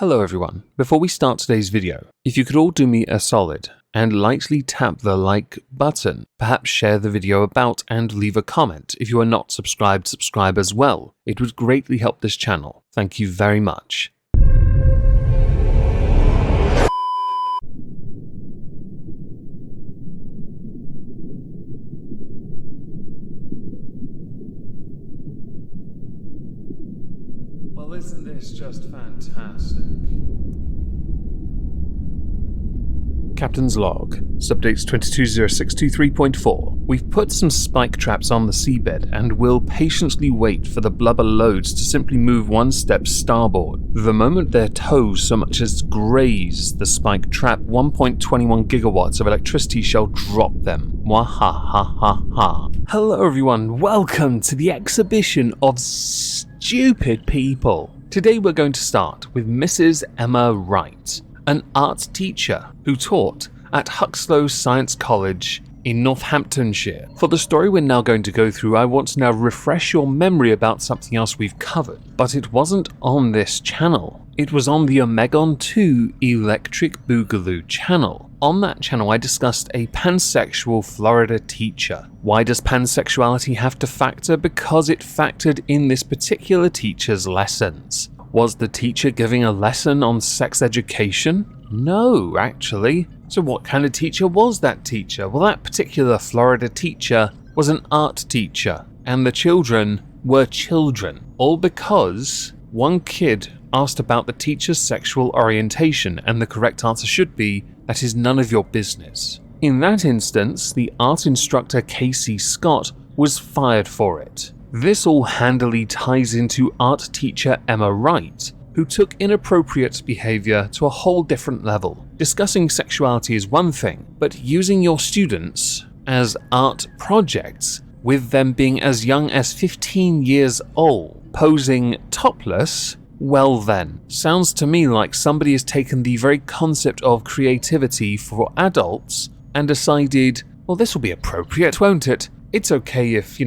Hello everyone. Before we start today's video, if you could all do me a solid and lightly tap the like button, perhaps share the video about and leave a comment. If you are not subscribed, subscribe as well. It would greatly help this channel. Thank you very much. Well, isn't this just fantastic? Captain's log, subdates 220623.4. We've put some spike traps on the seabed and will patiently wait for the blubber loads to simply move one step starboard. The moment their toes so much as graze the spike trap, 1.21 gigawatts of electricity shall drop them. Mwahahaha. Hello everyone, welcome to the exhibition of stupid people. Today we're going to start with Mrs. Emma Wright, an art teacher who taught at Huxlow Science College in Northamptonshire. For the story we're now going to go through, I want to now refresh your memory about something else we've covered, but it wasn't on this channel. It was on the Omegon 2 Electric Boogaloo channel. On that channel, I discussed a pansexual Florida teacher. Why does pansexuality have to factor? Because it factored in this particular teacher's lessons. Was the teacher giving a lesson on sex education? No, actually. So what kind of teacher was that teacher? Well, that particular Florida teacher was an art teacher, and the children were children. All because one kid asked about the teacher's sexual orientation, and the correct answer should be, that is none of your business. In that instance, the art instructor Casey Scott was fired for it. This all handily ties into art teacher Emma Wright, who took inappropriate behavior to a whole different level. Discussing sexuality is one thing, but using your students as art projects, with them being as young as 15 years old, posing topless, well then, sounds to me like somebody has taken the very concept of creativity for adults and decided, well, this will be appropriate, won't it? It's okay if,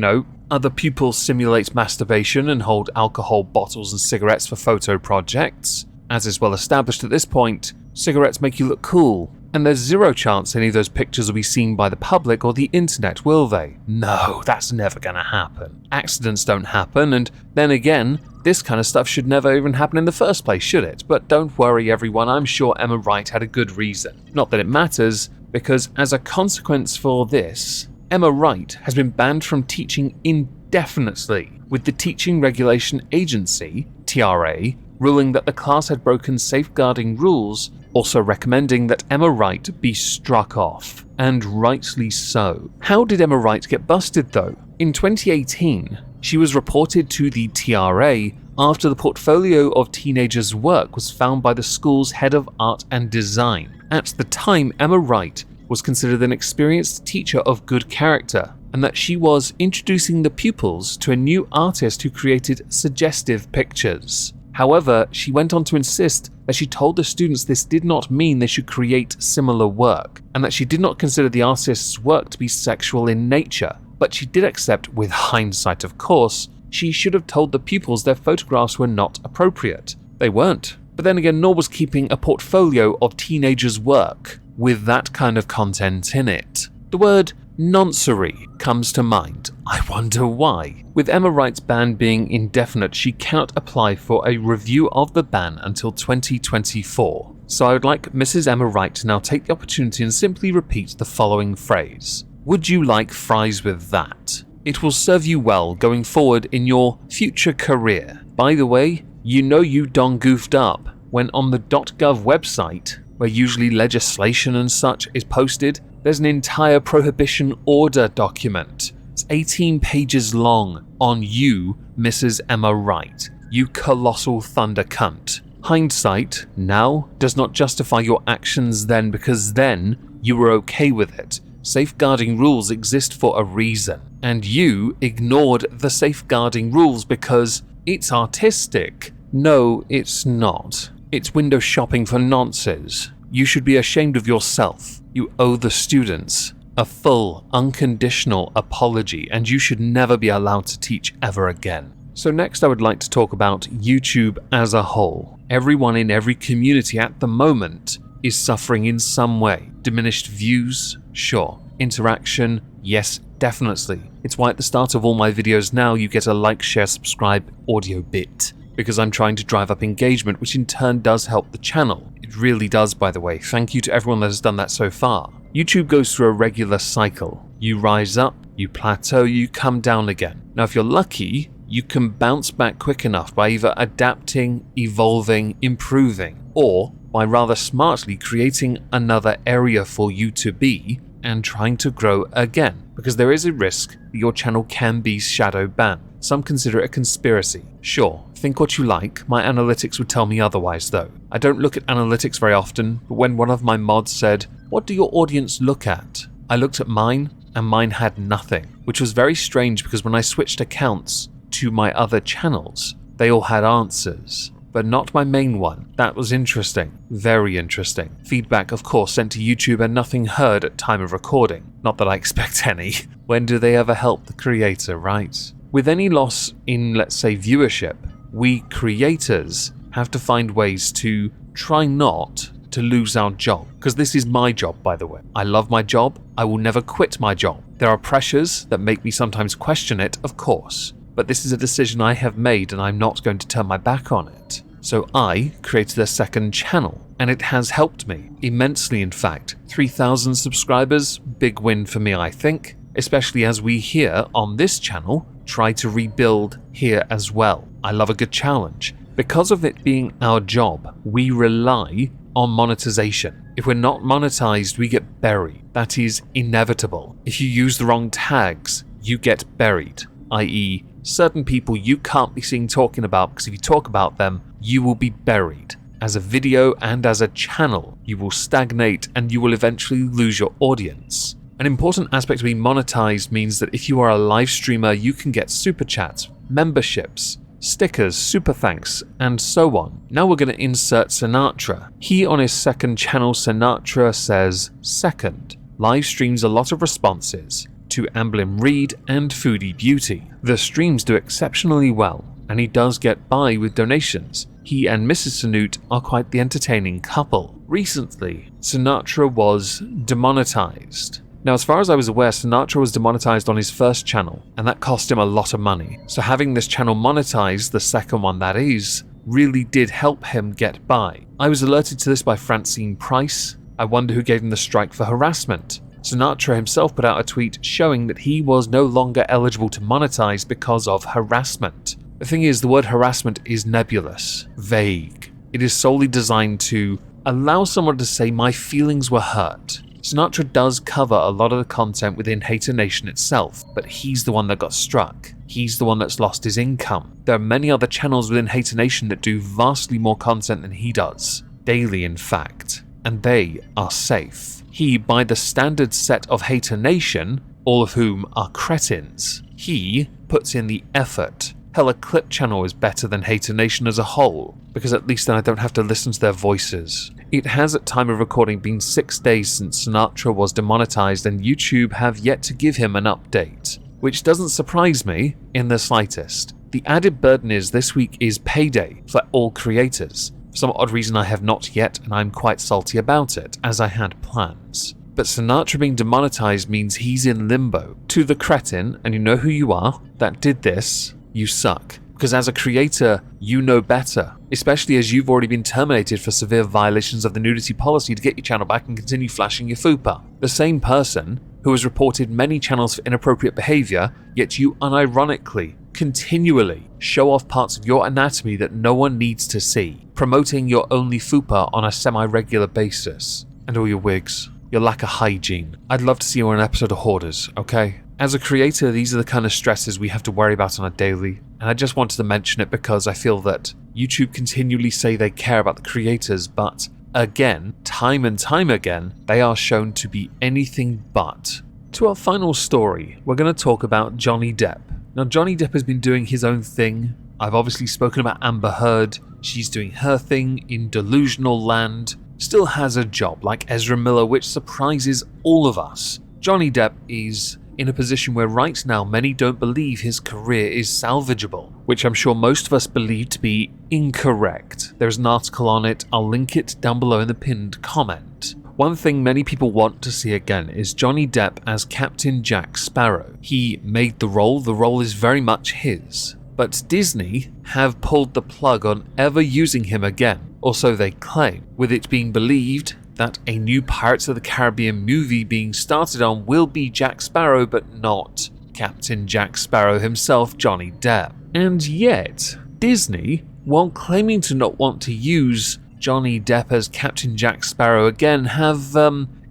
other pupils simulate masturbation and hold alcohol bottles and cigarettes for photo projects. As is well established at this point, cigarettes make you look cool, and there's zero chance any of those pictures will be seen by the public or the internet, will they? No, that's never gonna happen. Accidents don't happen, and then again, this kind of stuff should never even happen in the first place, should it? But don't worry everyone, I'm sure Emma Wright had a good reason. Not that it matters, because as a consequence for this, Emma Wright has been banned from teaching indefinitely, with the Teaching Regulation Agency, TRA, ruling that the class had broken safeguarding rules, also recommending that Emma Wright be struck off, and rightly so. How did Emma Wright get busted though? In 2018, she was reported to the TRA after the portfolio of teenagers' work was found by the school's head of art and design. At the time, Emma Wright was considered an experienced teacher of good character, and that she was introducing the pupils to a new artist who created suggestive pictures. However, she went on to insist that she told the students this did not mean they should create similar work, and that she did not consider the artist's work to be sexual in nature, but she did accept, with hindsight of course, she should have told the pupils their photographs were not appropriate. They weren't. But then again, nor was keeping a portfolio of teenagers' work with that kind of content in it. The word noncery comes to mind. I wonder why. With Emma Wright's ban being indefinite, she cannot apply for a review of the ban until 2024. So I would like Mrs. Emma Wright to now take the opportunity and simply repeat the following phrase. Would you like fries with that? It will serve you well going forward in your future career. By the way, you done goofed up when on the .gov website, where usually legislation and such is posted, there's an entire prohibition order document. It's 18 pages long on you, Mrs. Emma Wright. You colossal thunder cunt. Hindsight, now, does not justify your actions then, because then you were okay with it. Safeguarding rules exist for a reason, and you ignored the safeguarding rules because it's artistic. No, it's not. It's window shopping for nonces. You should be ashamed of yourself. You owe the students a full, unconditional apology, and you should never be allowed to teach ever again. So next I would like to talk about YouTube as a whole. Everyone in every community at the moment is suffering in some way. Diminished views? Sure. Interaction? Yes, definitely. It's why at the start of all my videos now you get a like, share, subscribe audio bit, because I'm trying to drive up engagement, which in turn does help the channel. It really does, by the way. Thank you to everyone that has done that so far. YouTube goes through a regular cycle. You rise up, you plateau, you come down again. Now if you're lucky, you can bounce back quick enough by either adapting, evolving, improving, or by rather smartly creating another area for you to be and trying to grow again, because there is a risk that your channel can be shadow banned. Some consider it a conspiracy. Sure, think what you like, my analytics would tell me otherwise though. I don't look at analytics very often, but when one of my mods said, "What do your audience look at?" I looked at mine, and mine had nothing, which was very strange because when I switched accounts to my other channels, they all had answers, but not my main one. That was interesting. Very interesting. Feedback, of course, sent to YouTube and nothing heard at time of recording. Not that I expect any. When do they ever help the creator, right? With any loss in, let's say, viewership, we creators have to find ways to try not to lose our job. Because this is my job, by the way. I love my job. I will never quit my job. There are pressures that make me sometimes question it, of course. But this is a decision I have made and I'm not going to turn my back on it. So I created a second channel, and it has helped me immensely, in fact. 3,000 subscribers, big win for me, I think, especially as we here on this channel try to rebuild here as well. I love a good challenge. Because of it being our job, we rely on monetization. If we're not monetized, we get buried. That is inevitable. If you use the wrong tags, you get buried, i.e., certain people you can't be seen talking about, because if you talk about them, you will be buried. As a video and as a channel, you will stagnate and you will eventually lose your audience. An important aspect of being monetized means that if you are a live streamer, you can get super chats, memberships, stickers, super thanks, and so on. Now we're going to insert Sinatra. He on his second channel, Sinatra, says, "Second, live streams a lot of responses to Amblin Reed and Foodie Beauty. The streams do exceptionally well, and he does get by with donations. He and Mrs. Sinut are quite the entertaining couple." Recently, Sinatra was demonetized. Now, as far as I was aware, Sinatra was demonetized on his first channel, and that cost him a lot of money. So having this channel monetized, the second one that is, really did help him get by. I was alerted to this by Francine Price. I wonder who gave him the strike for harassment. Sinatra himself put out a tweet showing that he was no longer eligible to monetize because of harassment. The thing is, the word harassment is nebulous, vague. It is solely designed to allow someone to say, "My feelings were hurt." Sinatra does cover a lot of the content within Hater Nation itself, but he's the one that got struck. He's the one that's lost his income. There are many other channels within Hater Nation that do vastly more content than he does. Daily, in fact. And they are safe. He, by the standard set of Hater Nation, all of whom are cretins, he puts in the effort. Hell, a clip channel is better than Hater Nation as a whole, because at least then I don't have to listen to their voices. It has at time of recording been 6 days since Sinatra was demonetized, and YouTube have yet to give him an update, which doesn't surprise me in the slightest. The added burden is this week is payday for all creators. For some odd reason I have not yet, and I'm quite salty about it, as I had plans. But Sinatra being demonetized means he's in limbo. To the cretin, and you know who you are, that did this, you suck. Because as a creator, you know better, especially as you've already been terminated for severe violations of the nudity policy to get your channel back and continue flashing your fupa. The same person who has reported many channels for inappropriate behavior, yet you unironically, continually show off parts of your anatomy that no one needs to see, promoting your only fupa on a semi-regular basis. And all your wigs, your lack of hygiene. I'd love to see you on an episode of Hoarders, okay? As a creator, these are the kind of stresses we have to worry about on a daily, and I just wanted to mention it because I feel that YouTube continually say they care about the creators, but again, time and time again, they are shown to be anything but. To our final story, we're going to talk about Johnny Depp. Now, Johnny Depp has been doing his own thing. I've obviously spoken about Amber Heard. She's doing her thing in delusional land. Still has a job like Ezra Miller, which surprises all of us. Johnny Depp is in a position where right now many don't believe his career is salvageable, which I'm sure most of us believe to be incorrect. There's an article on it, I'll link it down below in the pinned comment. One thing many people want to see again is Johnny Depp as Captain Jack Sparrow. He made the role is very much his. But Disney have pulled the plug on ever using him again, or so they claim, with it being believed that a new Pirates of the Caribbean movie being started on will be Jack Sparrow, but not Captain Jack Sparrow himself, Johnny Depp. And yet, Disney, while claiming to not want to use Johnny Depp as Captain Jack Sparrow again, have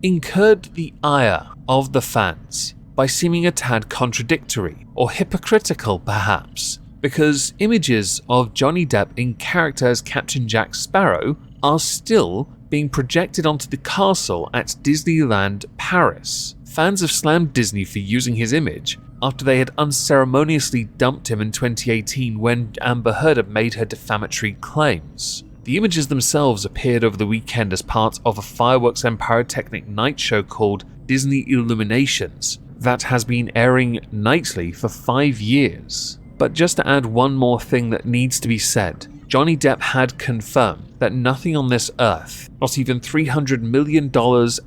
incurred the ire of the fans by seeming a tad contradictory, or hypocritical perhaps, because images of Johnny Depp in character as Captain Jack Sparrow are still being projected onto the castle at Disneyland Paris. Fans have slammed Disney for using his image after they had unceremoniously dumped him in 2018 when Amber Heard had made her defamatory claims. The images themselves appeared over the weekend as part of a fireworks and pyrotechnic night show called Disney Illuminations that has been airing nightly for 5 years. But just to add one more thing that needs to be said, Johnny Depp had confirmed that nothing on this earth, not even $300 million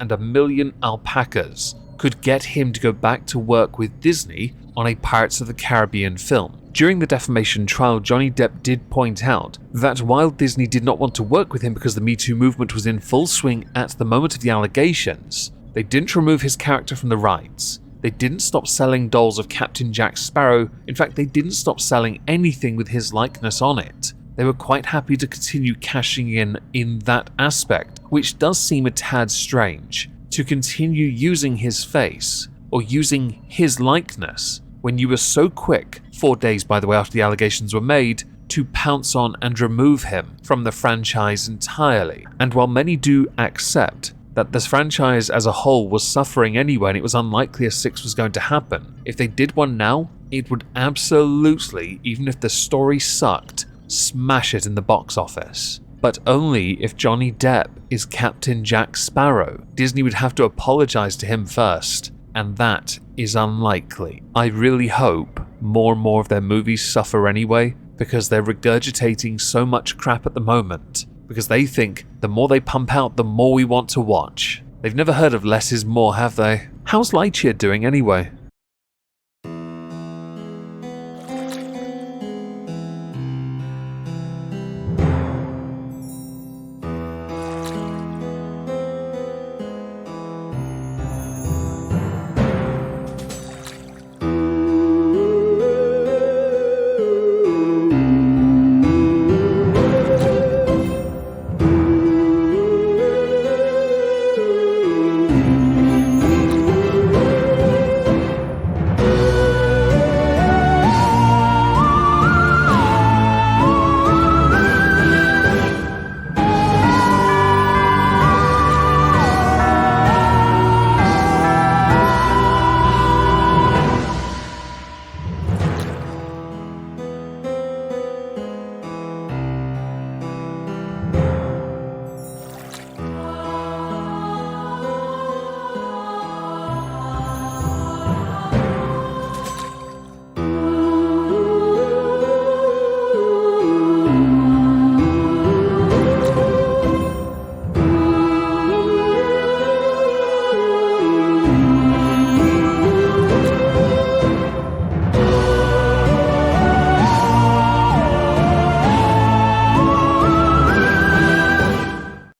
and a million alpacas, could get him to go back to work with Disney on a Pirates of the Caribbean film. During the defamation trial, Johnny Depp did point out that while Disney did not want to work with him because the Me Too movement was in full swing at the moment of the allegations, they didn't remove his character from the rights. They didn't stop selling dolls of Captain Jack Sparrow. In fact, they didn't stop selling anything with his likeness on it. They were quite happy to continue cashing in that aspect, which does seem a tad strange, to continue using his face, or using his likeness, when you were so quick, 4 days by the way after the allegations were made, to pounce on and remove him from the franchise entirely. And while many do accept that this franchise as a whole was suffering anyway and it was unlikely a 6 was going to happen, if they did one now, it would absolutely, even if the story sucked, smash it in the box office. But only if Johnny Depp is Captain Jack Sparrow. Disney would have to apologize to him first, and that is unlikely. I really hope more and more of their movies suffer anyway, because they're regurgitating so much crap at the moment, because they think the more they pump out, the more we want to watch. They've never heard of less is more, have they? How's Lightyear doing anyway?